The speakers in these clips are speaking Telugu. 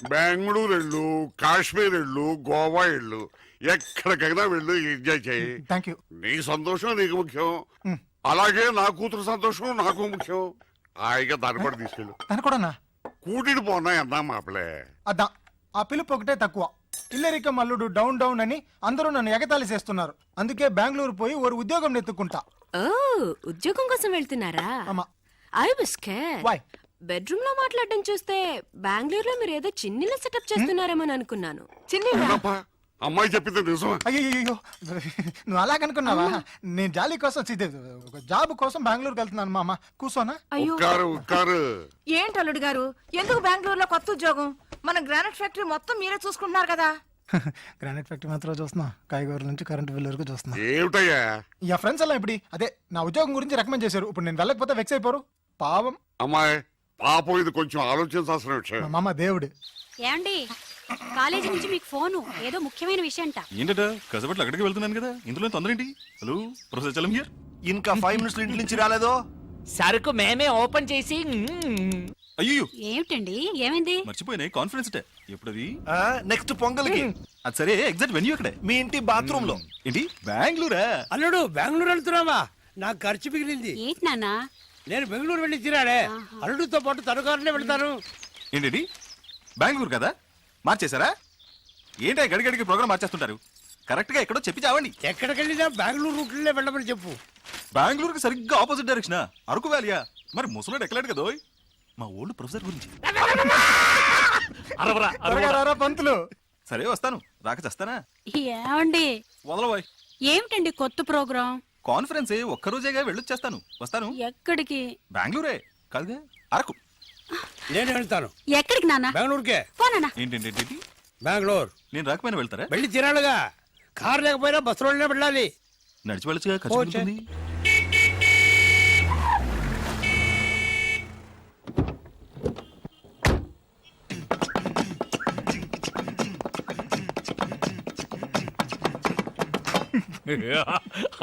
బెంగళూరు వెళ్ళు, కాశ్మీర్ వెళ్ళు, గోవా వెళ్ళు, ఎక్కడికైనా వెళ్ళు, ఎంజాయ్ చేయి. Thank you. నీ సంతోషం నీకు ముఖ్యం, అలాగే నా కూతురు సంతోషం నాకు ముఖ్యం. హాయిగా దాన్ని కూడా తీసుకెళ్ళు. తను కూడానా? కూటిని పోనా అన్నా మాపలే. అద్దా, ఆ పిలుపు ఒకటే తక్కువ. ఇల్లరిక మల్లుడు డౌన్ డౌన్ అని అందరూ నన్ను ఎగతాళి చేస్తున్నారు. అందుకే బెంగళూరు పోయి ఓ ఉద్యోగం నెత్తుకుంటా. ఓ ఉద్యోగం కోసం వెళ్తున్నారా? అమ్మా. I was scared. Why? Bedroom లో మాట్లాడడం చూస్తే బెంగళూరులో మీరు ఏదో చిన్నిల్లు సెటప్ చేస్తున్నారేమో అనుకున్నాను. అవునప్పా, అమ్మాయి చెప్పింది నిజం. అయ్యో, నువ్వు అలాగనుకున్నావా? నేను జాలీ కోసం జాబ్ కోసం బెంగళూరుకి వెళ్తున్నాను మామ. కూర్చోనా? ఉక్కారు. ఏంటి అల్లుడు గారు, ఎందుకు బెంగళూరులో కొత్త ఉద్యోగం? మన గ్రానైట్ ఫ్యాక్టరీ మొత్తం మీరే చూసుకుంటున్నారు కదా. గ్రానైట్ ఫ్యాక్టరీ మాత్రం చూస్తున్నా, కాయగూరల నుంచి కరెంట్ బిల్ వరకు చూస్తున్నా. ఏమిటయ్యా ఇక ఫ్రెండ్స్ అలా ఇప్పుడు అదే నా ఉద్యోగం గురించి రికమెండ్ చేశారు. ఇప్పుడు నేను వెళ్ళకపోతే వెక్స్ అయిపోరు. పావం అమ్మాయి, పాపం ఇది కొంచెం ఆలోచించాల్సిన విషయం. మా మామ దేవుడు. ఏమండి, కాలేజీ నుంచి మీకు ఫోను, ఏదో ముఖ్యమైన విషయం అంట. ఏంటట కసబట్లు అక్కడికి వెళ్తున్నాను కదా, ఇందులో తొందర ఏంటి? Hello professor Chalam here. ఇంకా 5 minutes ఇంటి నుంచి రాలేదో? సరుకు మేమే ఓపెన్ చేసి అయ్యో ఏమిటండి, ఏమైంది? మర్చిపోయినాయి కాన్ఫరెన్స్ డే ఎప్పుడది? నెక్స్ట్ పొంగల్కి. అది సరే, ఎగ్జాక్ట్ వెన్యూ అక్కడే. మీ ఇంటి బాత్రూమ్ లో. ఏంటి బెంగళూరా? అల్లుడు బెంగళూరు వెళ్తున్నావా? నాకు ఖర్చు మిగిలింది. ఏంటి నాన్న? నేను బెంగళూరు వెళ్ళి తిరాడే. అల్లుడితో పాటు తనుకారులే వెళ్తాను. ఏంటి బెంగళూరు కదా, మార్చేశారా? ఏంటి గడిగడికి ప్రోగ్రామ్ మార్చేస్తుంటారు? కరెక్ట్ గా ఎక్కడో చెప్పి చావండి. ఎక్కడికి వెళ్ళినా బెంగళూరు రూట్లే వెళ్ళమని చెప్పు. బెంగళూరుకి సరిగ్గా ఆపోజిట్ డైరెక్షన్. అరకు వ్యాలియా? మరి ముసలాడు ఎక్కలేడు కదా. మా ఓల్డ్ ప్రొఫెసర్ గురించి. పంతులు. సరే వస్తాను, రాక చేస్తానా? ఏమండి, వదలబోయ్. ఏమిటండి కొత్త ప్రోగ్రాం? కాన్ఫరెన్స్ ఒక్కరోజేగా వెళ్ళొచ్చేస్తాను. వస్తాను. ఎక్కడికి? బెంగళూరే కాదుగా, అరకు. నేను వెళ్తాను. ఎక్కడికి నాన్న? బెంగళూరుకే. పోనా? ఏంటి బెంగళూరు నేను రాకపోయినా వెళ్తారా? వెళ్ళి తిరాడుగా. కారు లేకపోయినా బస్సులోనే వెళ్ళాలి. నడిచి వెళ్ళొచ్చుగా, ఖర్చు ఉంటుంది.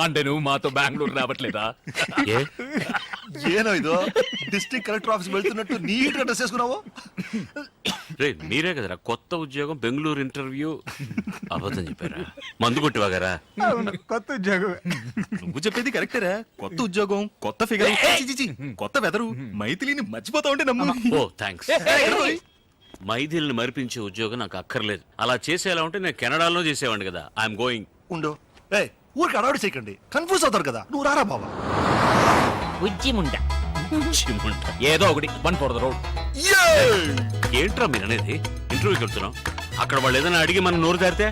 అంటే నువ్వు మాతో బెంగళూరు రావట్లేదా? ఏనో ఇదో డిస్ట్రిక్ట్ కలెక్టర్ ఆఫీస్ వెళ్తున్నట్టు నీట్ గా డ్రెస్ చేసుకున్నావు. రే మీరే కదరా కొత్త ఉద్యోగం బెంగళూరు ఇంటర్వ్యూ అబద్ధం చెప్పారా? మందు కొట్టివాగారా? కొత్త ఉద్యోగం. నువ్వు చెప్పేది కరెక్టేరా. కొత్త ఉద్యోగం, కొత్త ఫిగర్, కొత్త వెదరు. మైథిలిని మర్చిపోతా ఉంటే నమ్ము. ఓ థ్యాంక్స్. మైథిలిని మరిపించే ఉద్యోగం నాకు అక్కర్లేదు. అలా చేసేలా ఉంటే నేను కెనడాలో చేసేవాడిని కదా. I'm going. ఉండో ఊరికి అడవాడి చేయకండి, కన్ఫ్యూజ్ అవుతారు కదా. నువ్వు రారా బాబా. ఉజ్జిముండ ఏదో ఒకటి, 1 for the road. ఏంట్రా మీరు అనేది? ఇంటర్వ్యూకి వెళ్తున్నాం, అక్కడ వాళ్ళు ఏదైనా అడిగి మనం నోరు దారితే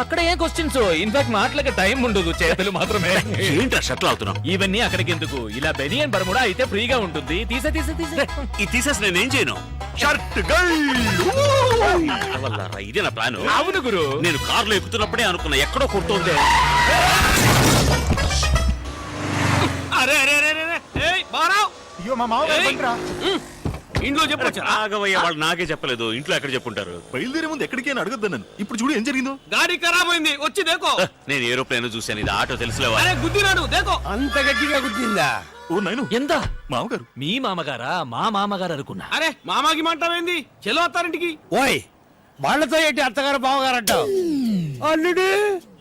అక్కడ ఏం క్వశ్చన్స్? ఇన్ఫాక్ట్ మాటలకి టైం ఉండదు, చేతులు మాత్రమే. ఏంట్రా షట్లు అవుతున్నాం? ఇవన్నీ అక్కడికి ఎందుకు? ఇలా బెనియన్ బర్ముడా అయితే ఫ్రీగా ఉంటుంది. తీసే ఈ తీసేసి నేనేం చేయను? షర్ట్ ఇదే నా ప్లాన్. అవును గురు, నేను కారులో ఎక్కుతున్నప్పుడే అనుకున్నా ఎక్కడో కొడుతుంది. అరే అరే అరే అయ్యో మా మామ ఇంట్లో చెప్పొచ్చు. ఆగవయ్య, వాళ్ళు నాకే చెప్పలేదు. ఇంట్లో ఎక్కడ చెప్పుంటారు? బయలుదేరే ముందు ఎక్కడికి అని అడగద్దు నన్ను. ఇప్పుడు చూడు ఏం జరిగిందో. గాడి ఖరాబ్ అయింది, వచ్చి దేకో. నేను ఏరోప్లేన్ చూశాను, ఇది ఆటో తెలుసులేవా? గుద్దినాడు, దేకో. అంత గట్టిగా గుద్దిందా? ఓ నైను, ఎంత? మామగారు. మీ మామగారా? మా మామగారు అనుకున్నా. అరే మామాకి మాంటావేంది? చెలో అత్తారింటికి. ఓయ్, వాళ్ళతో ఏంటి అత్తగారు బావగారు అంటావు? అల్లుడు.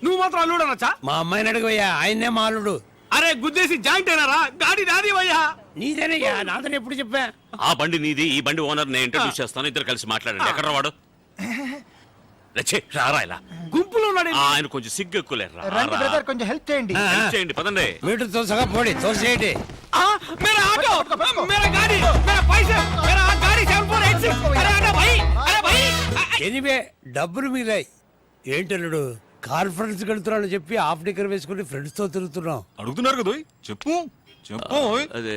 నువ్వు మాత్రం అల్లుడు అనొచ్చా? మా అమ్మాయిని అడిగయ్యా, ఆయన్నే మా అల్లుడు. అరే గుద్దేసి జాయింట్ అయినారా? గాడి నాది అయ్యా. నీదేనయ్యా, నాదని ఎప్పుడు చెప్పా? ఆ బండి నీది, ఈ బండి ఓనర్ నేను ఇంట్రడ్యూస్ చేస్తాను. ఇద్దరు కలిసి మాట్లాడండి. ఎక్కడ వాడు? రారా ఇలా గుంపులో ఉన్నాడు. ఆయన కొంచెం సిగ్గు ఎక్కువలేరు. రండి బ్రదర్, కొంచెం హెల్ప్ చేయండి. హెల్ప్ చేయండి, పదండి. మీటర్ తోసగా పోడి, తోసేయండి. मेरा ऑटो, मेरा गाड़ी, मेरा पैसे, मेरा गाड़ी 7486. अरे आना भाई, अरे भाई. ఎనివే డబ్బులు మిగిలాయి. ఏంటల్లుడు, కాన్ఫరెన్స్ వెళ్తున్నాను చెప్పి హాఫ్ డిక్కర్ వేసుకుని ఫ్రెండ్స్ తో తిరుగుతున్నాం. అడుగుతున్నారు కదా, చెప్పు చెప్పు. అదే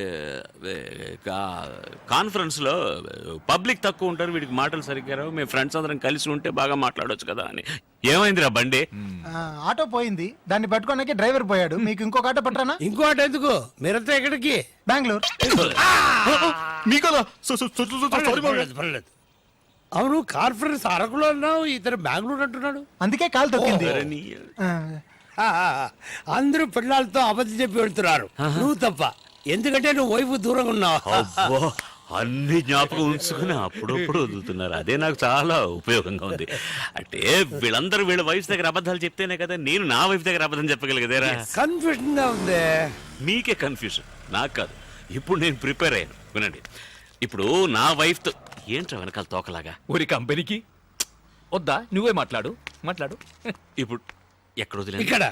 కాన్ఫరెన్స్ లో పబ్లిక్ తక్కువ ఉంటారు, వీడికి మాటలు సరిగ్గా రావు. మేము ఫ్రెండ్స్ అందరం కలిసి ఉంటే బాగా మాట్లాడొచ్చు కదా అని. ఏమైందిరా బండి? ఆటో పోయింది, దాన్ని పట్టుకోడానికి డ్రైవర్ పోయాడు. మీకు ఇంకొక ఆటో పట్టరానా? ఇంకో ఆటో ఎందుకు? మీరంతా ఎక్కడికి? బెంగళూరు. పర్లేదు. అవును, కాన్ఫరెన్స్ అరకులో అన్నావు, ఇతను బెంగళూరు అంటున్నాడు. అందుకే కాలు తొక్కింది. అందరూ పిల్లలతో అబద్ధం చెప్పి వెళ్తున్నారు, నువ్వు తప్ప. ఎందుకంటే నువ్వు వైపు దూరంగా ఉన్నావు. అన్ని జ్ఞాపకం ఉంచుకుని అప్పుడప్పుడు వదులుతున్నారు. అదే నాకు చాలా ఉపయోగంగా ఉంది. అంటే వీళ్ళందరూ వీళ్ళ వైఫ్ దగ్గర అబద్ధాలు చెప్తేనే కదా నేను నా వైఫ్ దగ్గర అబద్ధం చెప్పగలిగేదేరా. కన్ఫ్యూజన్ గా ఉంది. మీకే కన్ఫ్యూజన్, నాకు కాదు. ఇప్పుడు నేను ప్రిపేర్ అయ్యాను. వినండి, ఇప్పుడు నా వైఫ్తో ఏంట్రా వెనకాల తోకలాగా ఊరి కంపెనీకి వద్దా, నువ్వే మాట్లాడు. ఇప్పుడు ఎక్కడ వదిలేదు? ఇక్కడ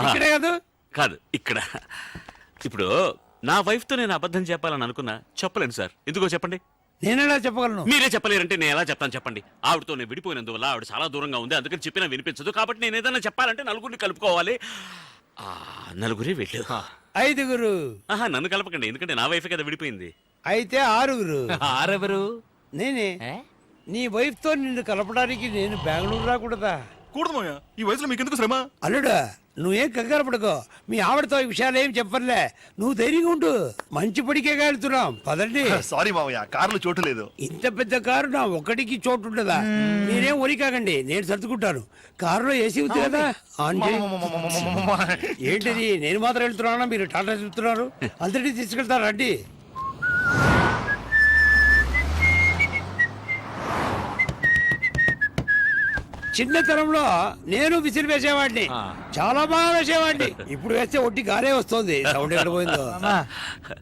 ఇక్కడే కాదు కాదు, ఇక్కడ. ఇప్పుడు నా వైఫ్తో నేను అబద్ధం చెప్పాలని అనుకున్నా, చెప్పలేను సార్. ఎందుకో చెప్పండి. నేనేలా చెప్పగలను? మీరే చెప్పలేరంటే నేను ఎలా చెప్తాను చెప్పండి. ఆవిడతో నేను విడిపోయినందువల్ల ఆవిడ చాలా దూరంగా ఉంది, అందుకని చెప్పినా వినిపించదు. కాబట్టి నేను ఏదైనా చెప్పాలంటే నలుగురిని కలుపుకోవాలి. నలుగురే వెళ్ళు. 5గురు. నన్ను కలపకండి, ఎందుకంటే నా వైఫ్ కదా విడిపోయింది. అయితే 6గురు. ఆరెవరు? నేనే. నీ వైఫ్ తో నిన్ను కలపడానికి నేను బెంగళూరు రాకూడదా? కూడదు మావయ్య, ఈ వయసులో మీకెందుకు శ్రమ? అల్లుడా, నువ్వేం కంగారు పడుకో. మీ ఆవిడతో ఈ విషయాలు ఏం చెప్పర్లే. నువ్వు ధైర్యంగా ఉండు. మంచి పడికే వెళ్తున్నాం, పదండి. సారీ మావయ్య, కారులో చోటు లేదు. ఇంత పెద్ద కారు నా ఒక్కడికి చోటు ఉంటుందా? మీరేం ఒరికాకండి, నేను సర్దుకుంటాను. కారులో ఏసీ ఉంది కదా, ఆన్ చేయి. ఏంటిది, నేను మాత్రం వెళ్తున్నానా, మీరు టాటా చెప్తున్నారు? అందరినీ తీసుకెళ్తారు, రండి. చిన్నతనంలో నేను విసిరి వేసేవాడిని, చాలా బాగా వేసేవాడిని. ఇప్పుడు వేస్తే ఒట్టి గారే వస్తుంది. సౌండ్ ఎక్కడ పోయిందో. మామా,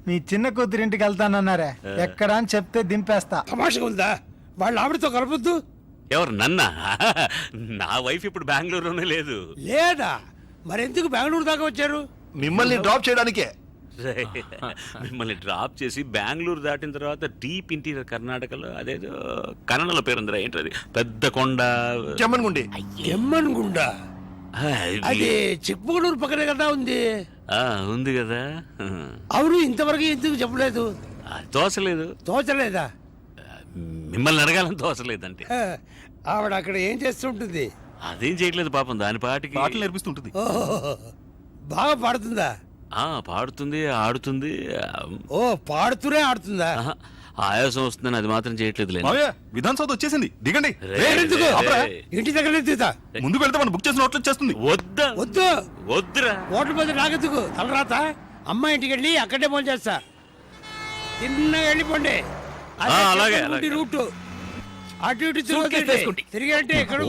మీ చిన్న కూతురింటికి వెళ్తానన్నారే, ఎక్కడ అని చెప్తే దింపేస్తా. తమాషగా ఉందా? వాళ్ళ ఆవిడతో కలపొద్దు. ఎవరు, నన్నా? నా వైఫ్ ఇప్పుడు బెంగళూరులోనే లేదు. లేదా? మరెందుకు బెంగళూరు దాకా వచ్చారు? మిమ్మల్ని డ్రాప్ చేయడానికే. మిమ్మల్ని డ్రాప్ చేసి బెంగళూరు దాటిన తర్వాత డీప్ ఇంటీరియర్ కర్ణాటకలో అదేదో కన్నడలో పేరుందిరా, ఏంటది, పెద్ద కొండ, చెమ్మన్గుండి. ఎమ్మన్గుండ. అది చిక్మగళూరు పక్కనే కదా ఉంది. ఉంది కదా. అవును, ఇంతవరకు ఎందుకు చెప్పలేదు? తోసలేదు. తోచలేదా? మిమ్మల్ని అడగాలని తోసలేదంటే. ఆవిడ అక్కడ ఏం చేస్తుంటుంది? అదేం చేయట్లేదు పాపం, దాని పాటికి పాటలు నేర్పిస్తుంటుంది. ఓహో, బాగా పాడుతుందా? పాడుతుంది, ఆడుతుంది. ఓ, పాడుతూనే ఆడుతుందా? ఆయాసం వస్తుందని అది మాత్రం చేయట్లేదు. మావయ్య, విధాన్ సౌత్ వచ్చేసింది, దిగండి. ఎందుకు? ఇంటి దగ్గర దిగుతా. ముందుకు వెళ్తే మనం బుక్ చేసిన హోటల్ వచ్చేస్తుంది. వద్దా? వద్దు, వద్దురా. హోటల్ మీద నాకెందుకు? తలరాత. అమ్మ ఇంటికి వెళ్ళి అక్కడే ఫోన్ చేస్తా. తిన్నగా వెళ్ళిపోండి. అలాగే, రూట్ అటు ఇటు తిరిగి అంటే ఎక్కడ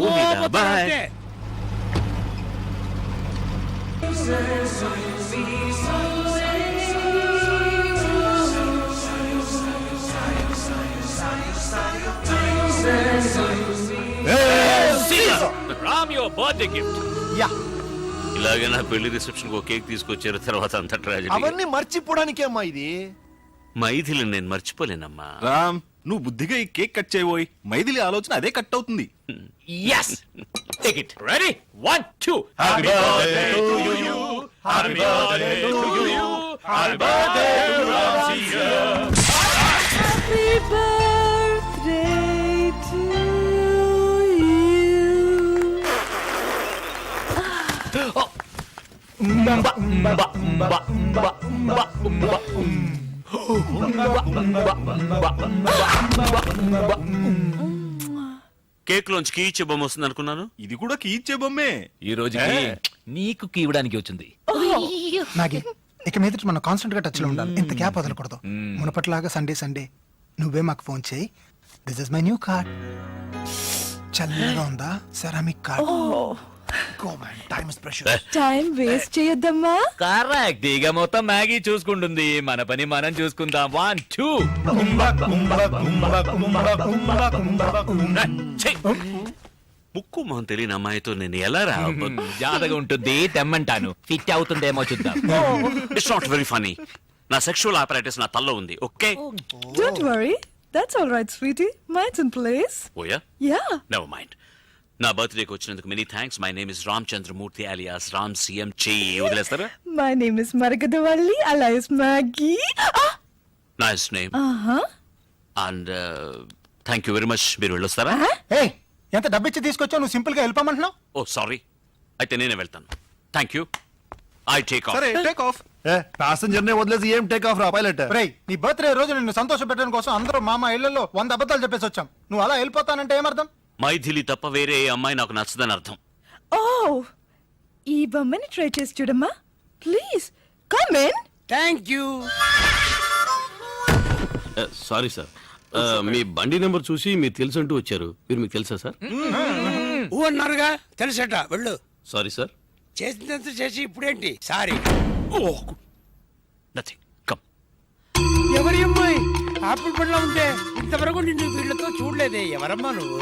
Ram, your birthday gift. Yeah, ఇలాగే నా పెళ్లి రిసెప్షన్ ఒక కేక్ తీసుకొచ్చారు, తర్వాత అంత ట్రాజెడీ. అవన్నీ మర్చిపోవడానికే అమ్మా ఇది. మైథిలి నేను మర్చిపోలేనమ్మా. రామ్, నువ్వు బుద్ధిగా ఈ కేక్ కట్ చేయబోయి మైథిలి ఆలోచన అదే కట్ అవుతుంది. Yes. Take it. Ready? 1, 2. Happy birthday to you. Happy birthday to you. Happy birthday to Ramsiya. Happy birthday to cake లోంచి కీచే బొమ్మ వస్తుంది అనుకున్నాను. ఇది కూడా కీ ఇచ్చే బొమ్మే. ఈ రోజుకి నీకు కీవడానికి వచ్చింది. నాగి, ఇక మీద మనం కాన్స్టెంట్ గా టచ్ లో ఉండాలి. ఇంత గ్యాప్ వదలకూడదు. మునపట్లాగా సండే సండే నువ్వే మాకు ఫోన్ చేయి. This is my new card. చల్లగా ఉందా? Ceramic card. Go man, time is precious. Time waste చేయొద్దమ్మా. కరెక్ట్. ఇక మొత్తం మ్యాగీ చూసుకుంటుంది, మన పని మనం చూసుకుందాం. 1, 2. ముక్కు మొహం తెలియని అమ్మాయితో నేను ఎలా రా? జాతగా ఉంటుంది, తెమ్మంటాను. ఫిట్ అవుతుందేమో చూద్దాం. It's not very funny. నా సెక్షువల్ ఆపరేటర్స్ నా తల్లో ఉంది. Okay, Don't worry. That's all right, sweetie. Mine's in place. ఓయా, Yeah. Never mind. నా బర్త్డేకి వచ్చినందుకు many thanks. My name is Ram Chandramurthy alias Ram CM. చెయ్యి వదిలేస్తారా? My name is Maragadovalli alias Maggie. Nice name. Uh-huh. And thank you very much. మీరు వెళ్ళొస్తారా? ఏయ్, ఎంత డబ్బిచ్చి తీసుకొచ్చావు? నువ్వు సింపుల్ గా వెళ్ళిపోమంటున్నావు. ఓ సారీ, అయితే నేనే వెళ్తాను. Thank you. I take off. సరే, టేక్ ఆఫ్. ప్యాసింజర్ నే వదిలేసి ఏం టేక్ ఆఫ్ రా పైలట్. రేయ్, నీ బర్త్డే రోజు నిన్ను సంతోష పెట్టడం కోసం అందరూ మామ ఇళ్లలో 100 అబద్ధాలు చెప్పేసి వచ్చాం. నువ్వు అలా వెళ్ళిపోతానంటే ఏమర్థం? మైథిలి తప్ప వేరే ఏ అమ్మాయి నాకు నచ్చదని అర్థం. Oh. ఈ బొమ్మని ట్రై చేసి చూడమ్మా. Please come in. Thank you. Sorry sir, మీ బండి నెంబర్ చూసి మీరు తెలుసు అంటూ వచ్చారు. మీరు మీకు తెలుసా సార్? ఊ అన్నారుగా తెలుసట, వెళ్ళు. Sorry sir. చేసినంత చేసి ఇప్పుడేంటి సారీ? Nothing, come. ఎవరి అమ్మాయి ఆపిల్ పండ్లో ఉంటే ఇంతవరకు నిన్ను వీళ్ళతో చూడలేదే. ఎవరమ్మా నువ్వు?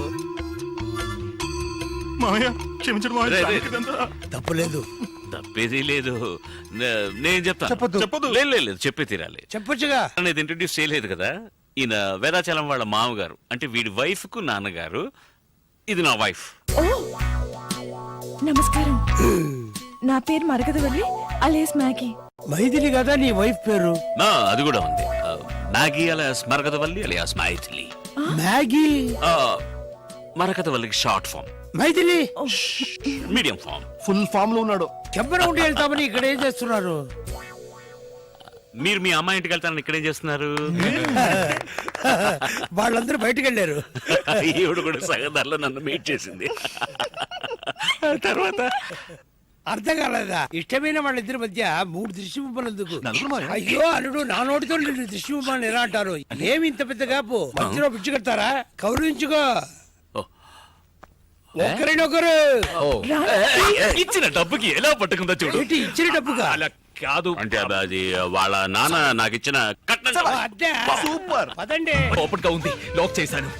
మామయ్య క్షమించండి రే, రే. మామయ్య, ఇదంతా తప్పులేదు, తప్పేది లేదు. నేను చెప్తాను. చెప్పొద్దు. చెప్పొద్దు. లేదు చెప్పే తీరాలి. చెప్పొచ్చుగా. అనేది ఇంట్రడ్యూస్ చేయలేదు కదా. ఈయన వేదాచలం వాళ్ళ మామగారు, అంటే వీడి వైఫ్ కు నాన్నగారు. ఇది నా వైఫ్. నమస్కారం, నా పేరు మరగదవల్లి అలేస్ మ్యాగీ. మైథిలి కదా నీ వైఫ్ పేరు? అది కూడా ఉంది. Maggie alias Marakathavalli alias Mythili. Maggie. మరకతవల్లికి short form, Mythili medium form. Full form లో ఉన్నాడు. కెంపన ఉండి వెళ్తామని ఇక్కడ ఏం చేస్తున్నారు? మీరు మీ అమ్మాయి ఇంటికి వెళ్తారని ఇక్కడేం చేస్తున్నారు? వాళ్ళందరూ బయటకు వెళ్ళారు. ఈవిడ కూడా సగదారిలో నన్ను మీట్ చేసింది. తర్వాత అర్థం కాలేదా? ఇష్టమైన వాళ్ళిద్దరి మధ్య 3 దృష్టి బొమ్మలు ఎందుకు? నలుగురు మావయ్య. అయ్యో అల్లుడు, నా నోటితో నిన్ను దృష్టి బొమ్మలు ఎలా అంటారు? ఏమి ఇంత పెద్ద కాపు? మధ్యలో పిచ్చి కడతారా? కౌరించుకో. ఓ. ఒకరినొకరు. ఇచ్చిన డబ్బుకి ఎలా పట్టుకుందో చూడు. ఏంటి ఇచ్చిన డబ్బుగా? అలా కాదు, అంటే అది వాళ్ళ నాన్న నాకు ఇచ్చిన కట్నం. అడ్డా. సూపర్. పదండి. ఓపెన్ గా ఉంది, లాక్ చేశాను.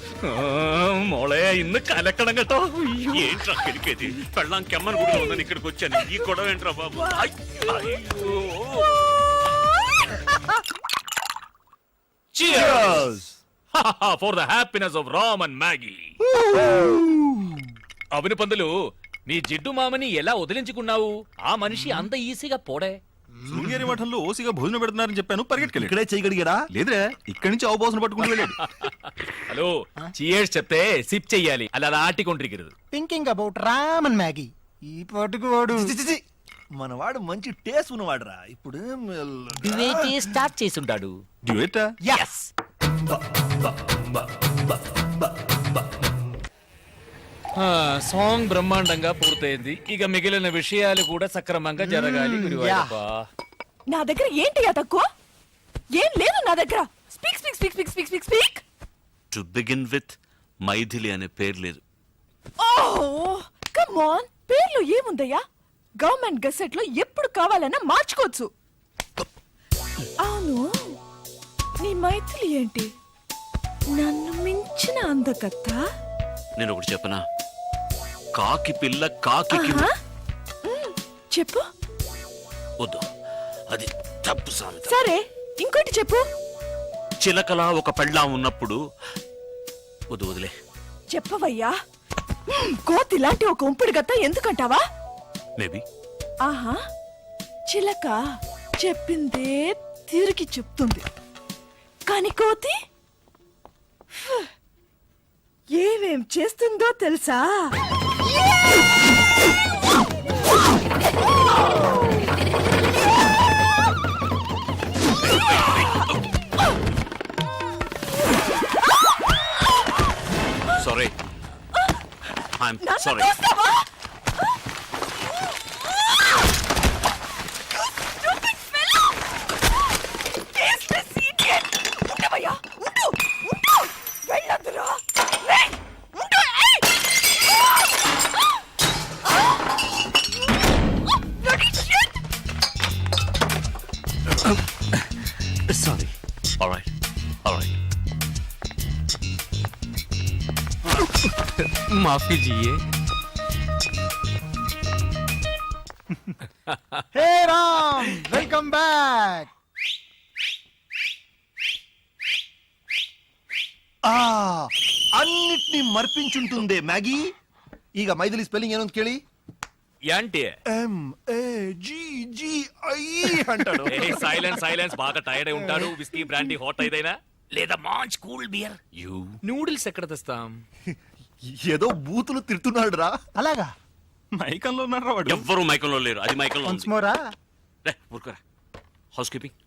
మోళే ఇന്ന് కలెక్కడం గట్టో. ఏంట్రా కెలికేది? పెళ్ళాం కెమ్మని కూడా ఉందని ఇక్కడికి వచ్చాను. ఈ గొడవ ఏంట్రా బాబు? అయ్యో. Cheers for the happiness of Ram and Maggie. అవును పందులు, నీ జిడ్డు మామని ఎలా వదిలించుకున్నావు? ఆ మనిషి అంత ఈజీగా పోడే. శృంగేరి మఠంలో ఓసిగా భోజనం పెడుతున్నారని చెప్పాను, పరిగెట్టుకెళ్ళి. ఇక్కడే చేయగలిగాడా? లేదురా, ఇక్కడి నుంచి అవబోసన పట్టుకుంటూ వెళ్ళాడు. హలో, చియర్స్ చెప్తే సిప్ చెయ్యాలి, అలా ఆటికొండ్రికిరదు. Thinking about Ram and Maggie. ఈ పాటుకు వాడు మనవాడు మంచి టేస్ట్ ఉన్నవాడురా. ఇప్పుడు స్టార్ట్ చేసుంటాడు. డ్యూయెట్టా? Yes. సాంగ్ బ్రహ్మాండంగా పూర్తయింది. ఇక మిగిలిన విషయాలు కూడా సక్రమంగా జరగాలి. గురువాయూరప్ప. నా దగ్గర ఏంటి తక్కువ? ఏం లేదు నా దగ్గర. Speak speak speak speak speak speak speak. To begin with Maithili అనే పేరు లేదు. ఓహ్ కమ్ ఆన్, పేర్లు ఏముందయ్యా? గవర్నమెంట్ గెసెట్ లో ఎప్పుడు కావాలన్నా మార్చుకోవచ్చు. అవును, నీ మైథిలి ఏంటి నన్ను మించిన అందకత్త? నేను ఒకటి చెప్పనా? కాకి పిల్ల కాకి చెప్పు. వద్దు, అది తప్పు సామెత. సరే ఇంకోటి చెప్పు. చిలకలా ఒక పెళ్ళాం ఉన్నప్పుడు. వద్దు, వదిలే. చెప్పవయ్యా. కోతి లాంటి ఒక ఉంపుడు గత్త ఎందుకంటావా? మేబీ. ఆహా, చిలక చెప్పిందే తిరిగి చెప్తుంది, కాని కోతి ఏమేం చేస్తుందో తెలుసా? Sorry, I'm sorry. Sorry. All right, all right. మాఫీ జియే. హే రామ్, వెల్కమ్ బ్యాక్. అన్నిటినీ మర్పించుంటుందే మ్యాగీ. ಈಗ ಮೈದಿಲಿ ಸ್ಪೆಲ್ಲಿಂಗ್ ಏನು ಅಂತ ಕೇಳಿ. యాంటి MAGGI అంటాడు. సైలెన్స్ సైలెన్స్, బాగా టైర్డ్ అయి ఉంటాడు. విస్కీ బ్రాండీ హాట్ అయిదైనా లేదా మంచి కూల్ బియర్. You నూడిల్స్ ఎక్కడ తెస్తాం? ఏదో బూతులు తిడుతున్నాడు రా. అలాగా? మైకంలో ఉన్నాడు వాడు. ఎవ్వరూ మైకంలో లేరు. అది మైకంలో వన్స్ ఉంది. మోరా. ఊరుకోరా. House keeping.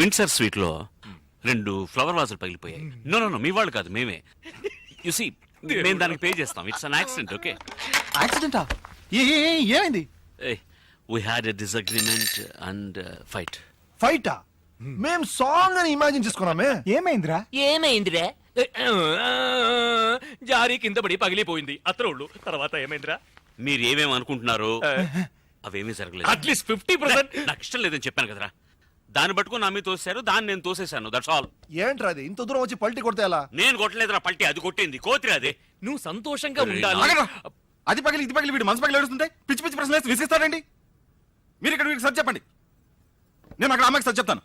విండ్సర్ స్వీట్ లో 2 ఫ్లవర్ వాజులు పగిలిపోయాయి. నో నో నో, మీ వాళ్ళు కాదు, మేమే. యు సీ, మేము దానికి పే చేస్తాం. It's an accident. ఓకే. యాక్సిడెంటా? ఏమైంది? We had a disagreement and fight. ఫైటా? మేం సాంగ్ అని ఇమాజిన్ చేసుకున్నామే. ఏమైందిరా? ఏమైందిరా జారీ కింద పడి పగిలిపోయింది అత్రోళ్ళు. తర్వాత ఏమైందిరా? మీరు ఏమేమి అనుకుంటున్నారు అవేమీ జరగలేదు. అట్లీస్ట్ 50%. నాకు ఇష్టం లేదని చెప్పాను కదరా, దాన్ని పట్టుకుని నా మీద తోసారు, దాన్ని నేను తోసేశాను. That's all. ఏంట్రా అది ఇంత దూరం వచ్చి పల్టీ కొడితే ఎలా? నేను కొట్టలేదురా పల్టీ, అది కొట్టింది కోతిరి. అది నువ్వు సంతోషంగా ఉండాలి. ఆగరా. అది పగిలి ఇది పగిలి వీడు మనసు పగిలి ఏడుస్తుంటే పిచ్చి పిచ్చి ప్రశ్నలు వేసి విసిస్తారండి. మీరు ఇక్కడ వీడికి సరి చెప్పండి, నేను అక్కడ అమ్మాయికి సరి చెప్తాను.